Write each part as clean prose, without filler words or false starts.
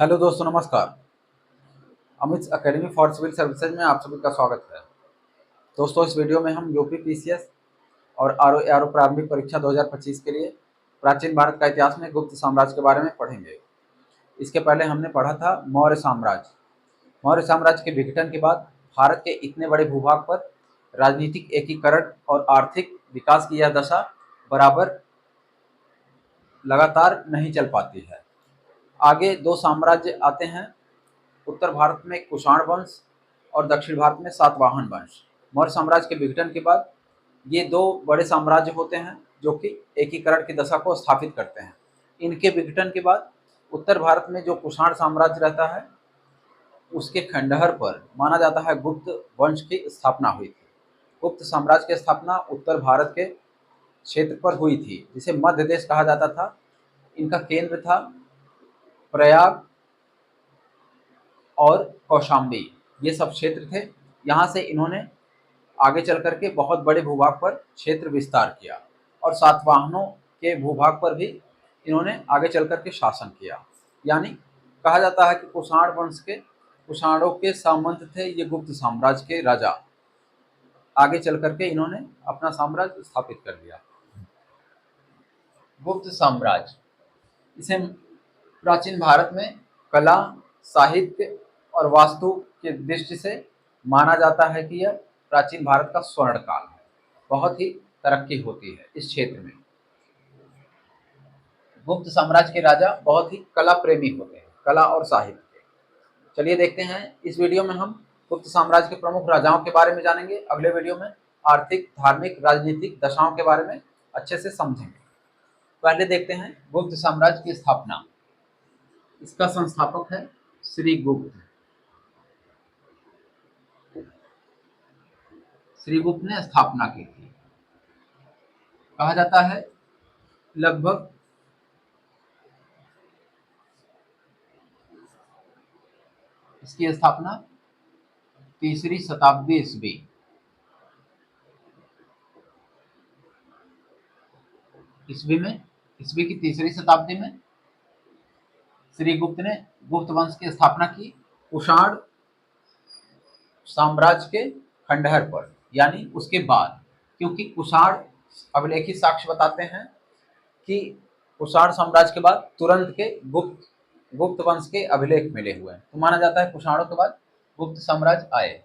Hello दोस्तों, नमस्कार। Amit academy for civil services में आप सभी का स्वागत है। दोस्तों, इस वीडियो में हम यूपी पीसीएस और आरओ प्रारंभिक परीक्षा 2025 के लिए प्राचीन भारत का इतिहास में गुप्त साम्राज्य के बारे में पढ़ेंगे। इसके पहले हमने पढ़ा था मौर्य साम्राज्य। मौर्य साम्राज्य के विघटन के बाद भारत के इतने बड़े भूभाग पर राजनीतिक एकीकरण और आर्थिक विकास की यह दशा बराबर लगातार नहीं चल पाती है। आगे दो साम्राज्य आते हैं। उत्तर भारत में कुषाण वंश और दक्षिण भारत में सातवाहन वंश। मौर्य साम्राज्य के विघटन के बाद ये दो बड़े साम्राज्य होते हैं जो कि एकीकरण की दशा को स्थापित करते हैं। इनके विघटन के बाद उत्तर भारत में जो कुषाण साम्राज्य रहता है उसके खंडहर पर माना जाता है गुप्त वंश की स्थापना हुई थी। गुप्त साम्राज्य की स्थापना उत्तर भारत के क्षेत्र पर हुई थी जिसे मध्य देश कहा जाता था। इनका केंद्र था प्रयाग और कौशाम्बी, ये सब क्षेत्र थे। यहाँ से इन्होंने आगे चल करके बहुत बड़े भूभाग पर क्षेत्र विस्तार किया और सातवाहनों के भूभाग पर भी इन्होंने आगे चल करके शासन किया। यानी कहा जाता है कि कुषाण वंश के कुषाणों के सामंत थे ये गुप्त साम्राज्य के राजा। आगे चल करके इन्होंने अपना साम्राज्य स्थापित कर दिया। गुप्त साम्राज्य इसे प्राचीन भारत में कला, साहित्य और वास्तु की दृष्टि से माना जाता है कि यह प्राचीन भारत का स्वर्ण काल है। बहुत ही तरक्की होती है इस क्षेत्र में। गुप्त साम्राज्य के राजा बहुत ही कला प्रेमी होते हैं, कला और साहित्य के। चलिए देखते हैं, इस वीडियो में हम गुप्त साम्राज्य के प्रमुख राजाओं के बारे में जानेंगे। अगले वीडियो में आर्थिक, धार्मिक, राजनीतिक दशाओं के बारे में अच्छे से समझेंगे। पहले देखते हैं गुप्त साम्राज्य की स्थापना। इसका संस्थापक है श्रीगुप्त। श्रीगुप्त ने स्थापना की थी। कहा जाता है लगभग इसकी स्थापना तीसरी शताब्दी ईस्वी ईस्वी में ईस्वी की तीसरी शताब्दी में श्रीगुप्त ने गुप्त वंश की स्थापना की कुषाण साम्राज्य के खंडहर पर, यानी उसके बाद। क्योंकि कुषाण अभिलेखी साक्ष्य बताते हैं कि कुषाण साम्राज्य के बाद तुरंत के गुप्त गुप्त वंश के अभिलेख मिले हुए हैं, तो माना जाता है कुषाणों के बाद गुप्त साम्राज्य आए।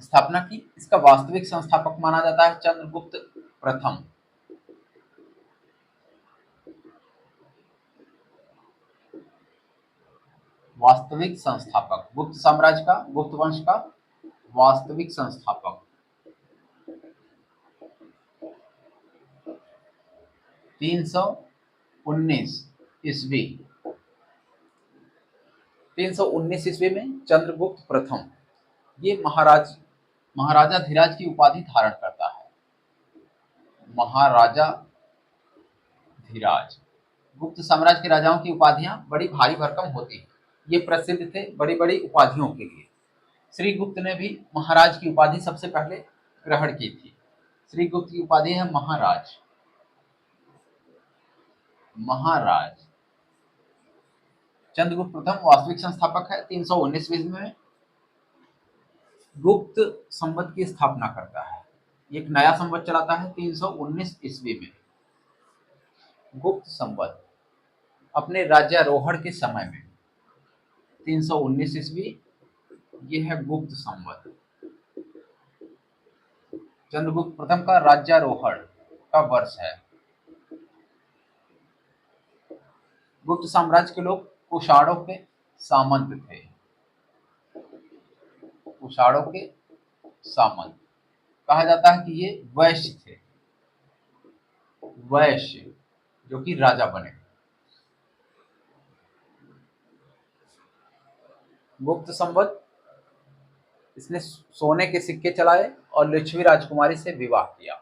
स्थापना की। इसका वास्तविक संस्थापक माना जाता है चंद्रगुप्त प्रथम। वास्तविक संस्थापक गुप्त साम्राज्य का, गुप्त वंश का वास्तविक संस्थापक 319 ईस्वी 319 ईस्वी में चंद्रगुप्त प्रथम ये महाराजा धीराज की उपाधि धारण करता है। महाराजा धीराज। गुप्त साम्राज्य के राजाओं की उपाधियां बड़ी भारी भरकम होती हैं। ये प्रसिद्ध थे बड़ी बड़ी उपाधियों के लिए। श्रीगुप्त ने भी महाराज की उपाधि सबसे पहले ग्रहण की थी। श्रीगुप्त की उपाधि है महाराज। महाराज। चंद्रगुप्त प्रथम वास्तविक संस्थापक है। 319 ईस्वी में गुप्त संवत की स्थापना करता है। एक नया संवत चलाता है 319 ईस्वी में। गुप्त संवत अपने राज्यारोहण के समय में 319 ईस्वी ये है गुप्त संवत। चंद्रगुप्त प्रथम का राज्यारोहण का वर्ष है। गुप्त साम्राज्य के लोग कुषाणों के सामंत थे। कुषाणों के सामंत कहा जाता है कि ये वैश्य थे। वैश्य जो कि राजा बने। गुप्त संवत इसने सोने के सिक्के चलाए और लिच्छवी राजकुमारी से विवाह किया।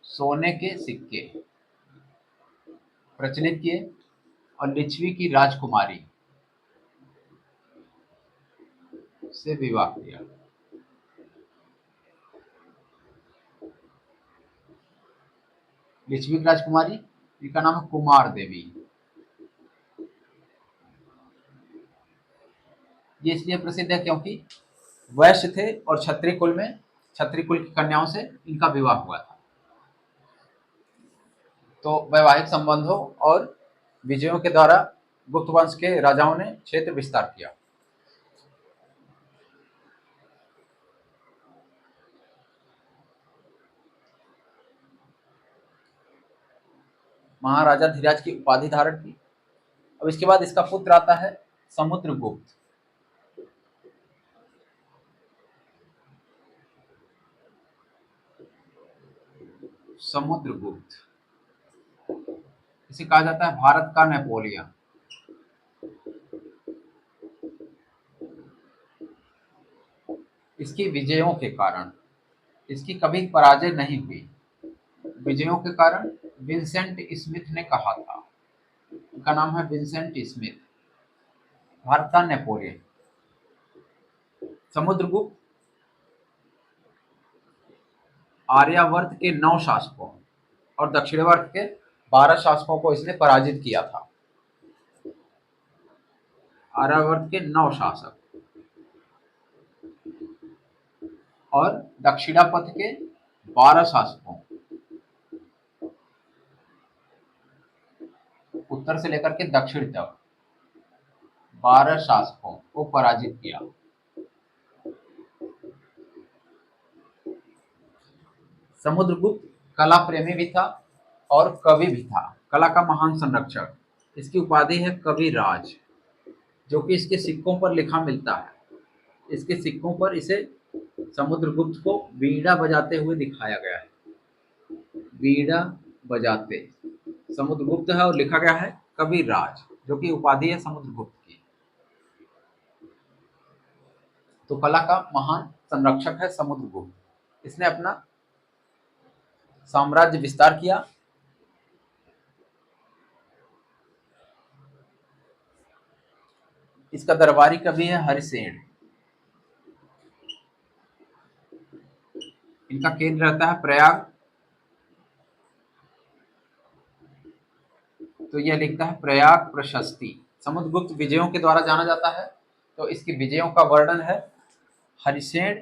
सोने के सिक्के प्रचलित किए और लिच्छवी की राजकुमारी से विवाह किया। लिच्छवी राजकुमारी, इनका नाम है कुमार देवी। ये इसलिए प्रसिद्ध है क्योंकि वैश्य थे और क्षत्रिय कुल में, क्षत्रिय कुल की कन्याओं से इनका विवाह हुआ था। तो वैवाहिक संबंधों और विजयों के द्वारा गुप्त वंश के राजाओं ने क्षेत्र विस्तार किया। महाराजा धीराज की उपाधि धारण की। अब इसके बाद इसका पुत्र आता है समुद्रगुप्त। समुद्रगुप्त इसे कहा जाता है भारत का नेपोलियन। इसकी विजयों के कारण इसकी कभी पराजय नहीं हुई। विजयों के कारण विंसेंट स्मिथ ने कहा था, उनका नाम है विंसेंट स्मिथ, भारत का नेपोलियन। समुद्रगुप्त आर्यावर्त के 9 शासकों और दक्षिणावर्त के 12 शासकों को इसने पराजित किया था। आर्यावर्त के 9 शासक और दक्षिणापथ के 12 शासकों, उत्तर से लेकर के दक्षिण तक 12 शासकों को पराजित किया। समुद्रगुप्त कला प्रेमी भी था और कवि भी था, कला का महान संरक्षक। इसकी उपाधि है कवि राज, जो कि इसके सिक्कों पर लिखा मिलता है। इसके सिक्कों पर इसे समुद्रगुप्त को वीणा बजाते हुए दिखाया गया है, वीणा बजाते समुद्रगुप्त है और लिखा गया है कवि राज, जो कि उपाधि है समुद्रगुप्त की। तो कला का महान संरक्षक है समुद्रगुप्त। इसने अपना साम्राज्य विस्तार किया। इसका दरबारी कवि है हरिसेन। इनका केंद्र रहता है प्रयाग। तो यह लिखता है प्रयाग प्रशस्ति। समुद्रगुप्त विजयों के द्वारा जाना जाता है, तो इसकी विजयों का वर्णन है हरिसेन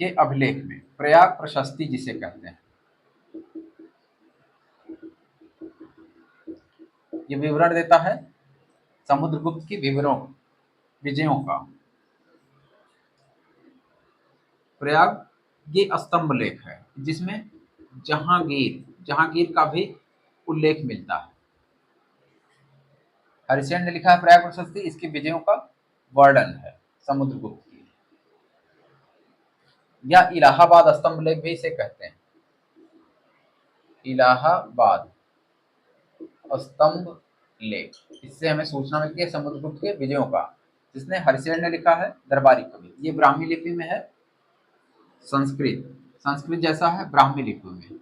के अभिलेख में, प्रयाग प्रशस्ति जिसे कहते हैं। ये विवरण देता है समुद्रगुप्त की विजयों का। प्रयाग ये स्तंभ लेख है जिसमें जहांगीर का भी उल्लेख मिलता है। हरिसेन ने लिखा है प्रयाग प्रशस्ति, इसकी विजयों का वर्णन है समुद्रगुप्त की, या इलाहाबाद स्तंभ लेख भी इसे कहते हैं। इलाहाबाद स्तंभ लेख, इससे हमें सूचना मिलती है समुद्रगुप्त के विजयों का, जिसने हरिसेन ने लिखा है दरबारी कवि। ये ब्राह्मी लिपि में है, संस्कृत जैसा है ब्राह्मी लिपि में।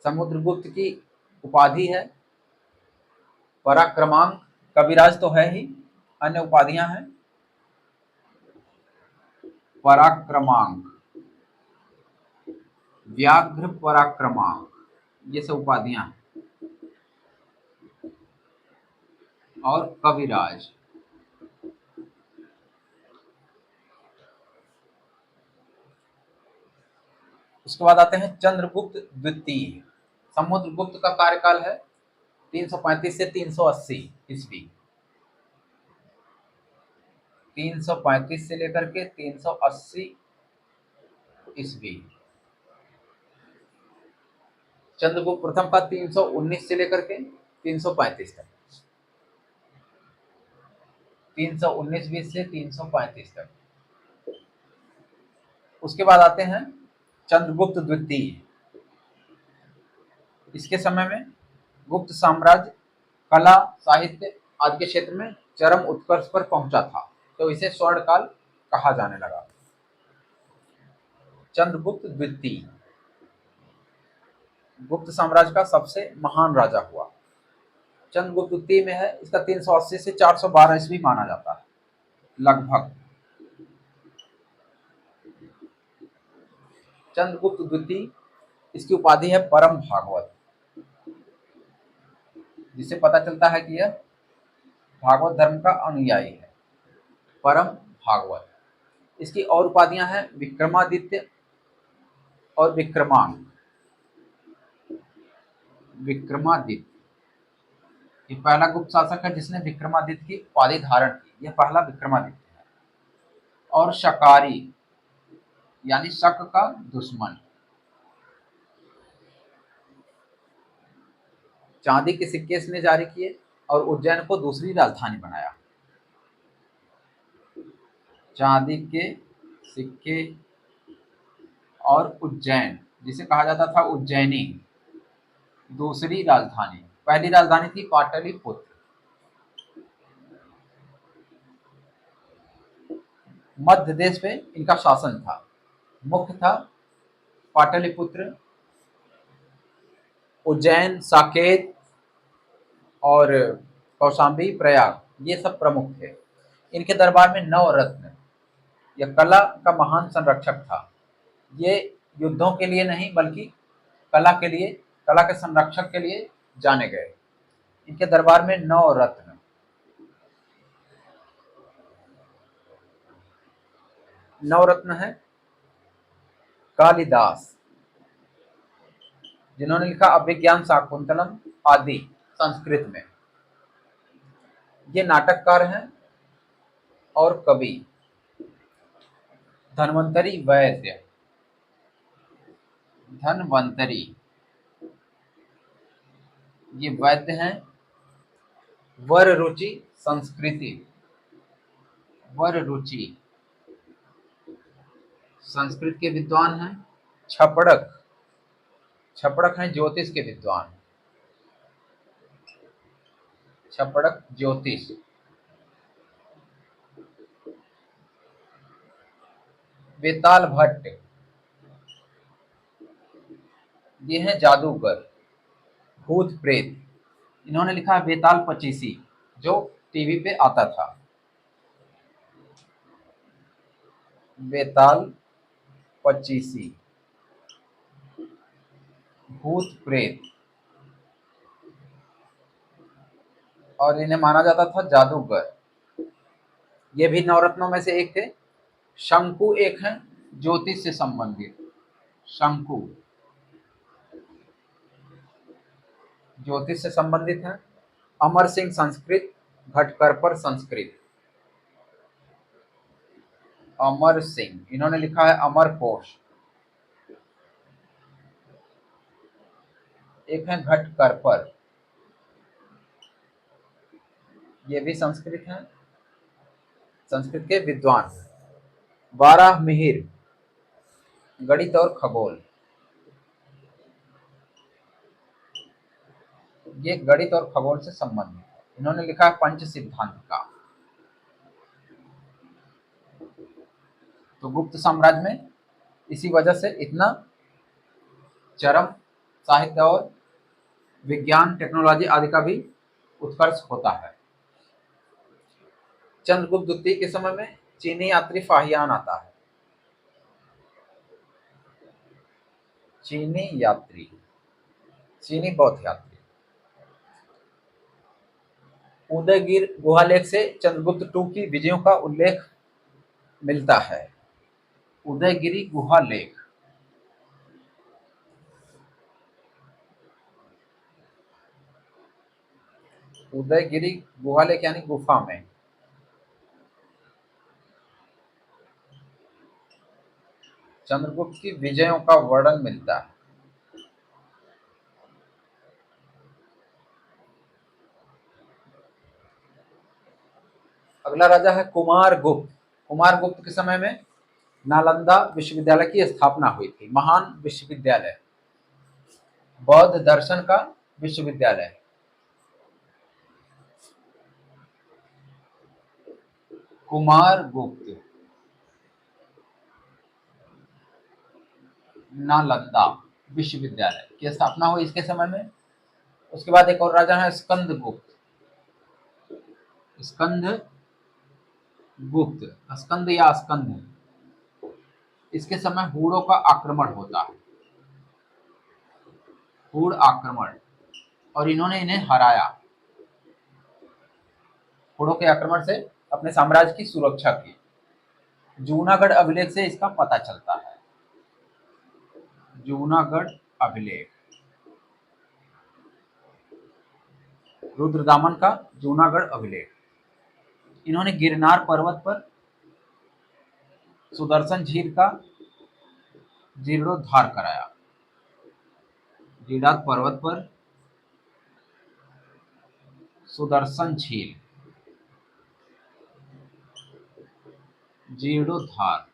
समुद्रगुप्त की उपाधि है पराक्रमांक। कविराज तो है ही, अन्य उपाधियां हैं पराक्रमांक, व्याघ्र पराक्रमांक, ये सब उपाधियां हैं, और कविराज। उसके बाद आते हैं चंद्रगुप्त द्वितीय। समुद्रगुप्त का कार्यकाल है 335 से 380 ईस्वी। 335 से लेकर के 380 ईस्वी। चंद्रगुप्त प्रथम का 319 से लेकर के 335 तक, 319 से 335 तक। उसके बाद आते हैं चंद्रगुप्त द्वितीय। इसके समय में गुप्त साम्राज्य कला, साहित्य आदि के क्षेत्र में चरम उत्कर्ष पर पहुंचा था, तो इसे स्वर्ण काल कहा जाने लगा। चंद्रगुप्त द्वितीय गुप्त साम्राज्य का सबसे महान राजा हुआ। चंद्रगुप्त द्वितीय में है, इसका 380 से 412 ईस्वी माना जाता है लगभग। चंद्रगुप्त द्वितीय, इसकी उपाधि है परम भागवत, जिससे पता चलता है कि यह भागवत धर्म का अनुयायी है। परम भागवत। इसकी और उपाधियां हैं विक्रमादित्य और विक्रमांक। विक्रमादित्य, ये पहला गुप्त शासक है जिसने विक्रमादित्य की उपाधि धारण की, यह पहला विक्रमादित्य है। और शकारी, यानी शक का दुश्मन। चांदी के सिक्के इसने जारी किए और उज्जैन को दूसरी राजधानी बनाया। चांदी के सिक्के और उज्जैन, जिसे कहा जाता था उज्जैनी, दूसरी राजधानी। पहली राजधानी थी पाटलिपुत्र। मध्य देश पे इनका शासन था। मुख्य था पाटलिपुत्र, उज्जैन, साकेत और कौशाम्बी, प्रयाग, ये सब प्रमुख थे। इनके दरबार में नवरत्न, यह कला का महान संरक्षक था। ये युद्धों के लिए नहीं बल्कि कला के लिए, कला के संरक्षक के लिए जाने गए। इनके दरबार में नवरत्न। नवरत्न है कालिदास, जिन्होंने लिखा अभिज्ञान शाकुंतलम आदि संस्कृत में। ये नाटककार हैं और कवि। धन्वंतरी वैद्य, धन्वंतरी, ये वैद्य हैं। वर रुचि संस्कृति, वर रुचि, संस्कृत के विद्वान हैं। छपड़क, छपड़क हैं ज्योतिष के विद्वान। छपड़क ज्योतिष। वेताल भट्ट, ये है जादूगर, भूत प्रेत। इन्होंने लिखा है वेताल पचीसी, जो टीवी पे आता था। वेताल पचीसी, भूत प्रेत, और इन्हें माना जाता था जादूगर। ये भी नवरत्नों में से एक थे। शंकु एक है ज्योतिष से संबंधित। शंकु ज्योतिष से संबंधित है। अमर सिंह संस्कृत, घटकरपर संस्कृत। अमर सिंह, इन्होंने लिखा है अमरकोश। एक है घटकरपर, ये भी संस्कृत है, संस्कृत के विद्वान। बारह मिहिर, गणित और खगोल, ये गणित और खगोल से संबंधित है। इन्होंने लिखा है पंच सिद्धांत का। तो गुप्त साम्राज्य में इसी वजह से इतना चरम साहित्य और विज्ञान, टेक्नोलॉजी आदि का भी उत्कर्ष होता है। चंद्रगुप्त द्वितीय के समय में चीनी यात्री फाहियान आता है। चीनी यात्री, चीनी बौद्ध यात्री। उदयगिर गुहालेख से चंद्रगुप्त टू की विजयों का उल्लेख मिलता है। उदयगिरी गुहालेख, उदयगिरी गुहालेख यानी गुफा में चंद्रगुप्त की विजयों का वर्णन मिलता है। अगला राजा है कुमारगुप्त। कुमारगुप्त के समय में नालंदा विश्वविद्यालय की स्थापना हुई थी। महान विश्वविद्यालय, बौद्ध दर्शन का विश्वविद्यालय। कुमारगुप्त, नालंदा विश्वविद्यालय की स्थापना हुई इसके समय में। उसके बाद एक और राजा है स्कंदगुप्त। स्कंद गुप्त, स्कंद या स्कंद, इसके समय हूणों का आक्रमण होता है, हूण आक्रमण, और इन्होंने इन्हें हराया। हूणों के आक्रमण से अपने साम्राज्य की सुरक्षा की। जूनागढ़ अभिलेख से इसका पता चलता है। जूनागढ़ अभिलेख, रुद्रदामन का जूनागढ़ अभिलेख। इन्होंने गिरनार पर्वत पर सुदर्शन झील का जीर्णोद्धार कराया। गिरनार पर्वत पर सुदर्शन झील जीर्णोद्धार।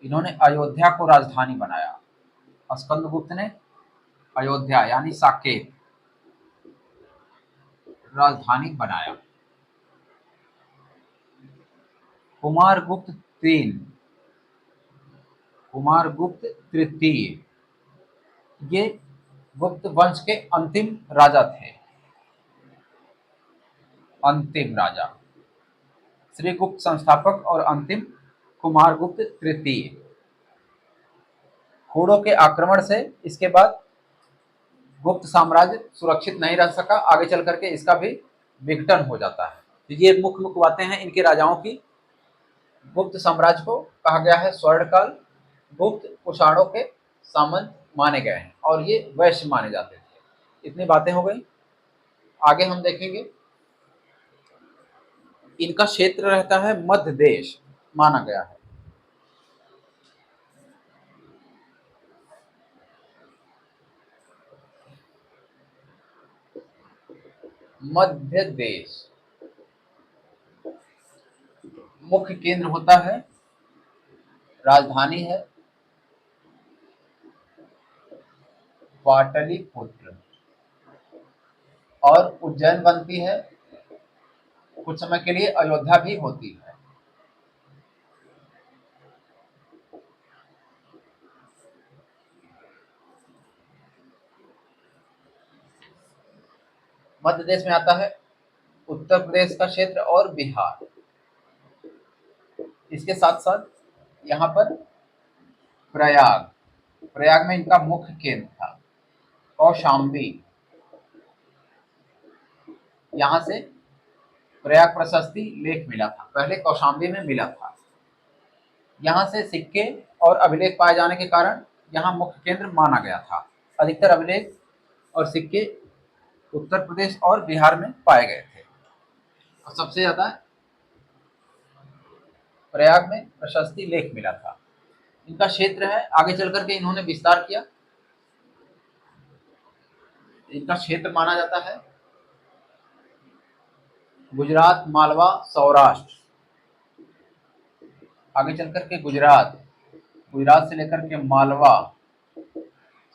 इन्होंने अयोध्या को राजधानी बनाया। स्कंदगुप्त ने अयोध्या यानी साकेत राजधानी बनाया। कुमारगुप्त तीन, कुमारगुप्त तृतीय, ये गुप्त वंश के अंतिम राजा थे। अंतिम राजा, श्रीगुप्त संस्थापक और अंतिम कुमारगुप्त तृतीय। हूणों के आक्रमण से इसके बाद गुप्त साम्राज्य सुरक्षित नहीं रह सका, आगे चल करके इसका भी विघटन हो जाता है। तो ये मुख्य मुख्य बातें हैं इनके राजाओं की। गुप्त साम्राज्य को कहा गया है स्वर्णकाल। गुप्त कुषाणों के सामंत माने गए हैं और ये वैश्य माने जाते थे। इतनी बातें हो गई। आगे हम देखेंगे इनका क्षेत्र रहता है मध्य देश माना गया है। मध्य देश मुख्य केंद्र होता है, राजधानी है पाटलिपुत्र, और उज्जैन बनती है। कुछ समय के लिए अयोध्या भी होती है। मध्य देश में आता है उत्तर प्रदेश का क्षेत्र और बिहार। इसके साथ साथ यहाँ पर प्रयाग, प्रयाग में इनका मुख्य केंद्र था। कौशाम्बी, यहाँ से प्रयाग प्रशस्ति लेख मिला था, पहले कौशाम्बी में मिला था। यहाँ से सिक्के और अभिलेख पाए जाने के कारण यहाँ मुख्य केंद्र माना गया था। अधिकतर अभिलेख और सिक्के उत्तर प्रदेश और बिहार में पाए गए थे और सबसे ज्यादा प्रयाग में प्रशस्ति लेख मिला था। इनका क्षेत्र है, आगे चल करके इन्होंने विस्तार किया। इनका क्षेत्र माना जाता है गुजरात, मालवा, सौराष्ट्र। आगे चल करके गुजरात, गुजरात से लेकर के मालवा,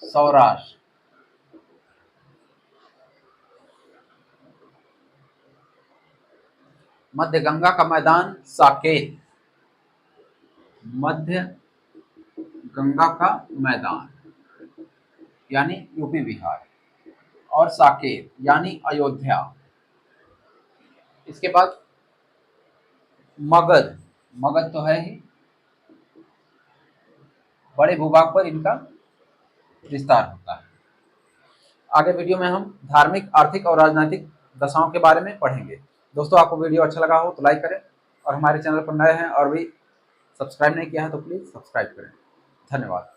सौराष्ट्र। मध्य गंगा का मैदान साकेत, मध्य गंगा का मैदान यानी यूपी बिहार, और साकेत यानी अयोध्या। इसके बाद मगध, मगध तो है ही, बड़े भूभाग पर इनका विस्तार होता है। आगे वीडियो में हम धार्मिक, आर्थिक और राजनीतिक दशाओं के बारे में पढ़ेंगे। दोस्तों, आपको वीडियो अच्छा लगा हो तो लाइक करें, और हमारे चैनल पर नए हैं और भी सब्सक्राइब नहीं किया है तो प्लीज़ सब्सक्राइब करें। धन्यवाद।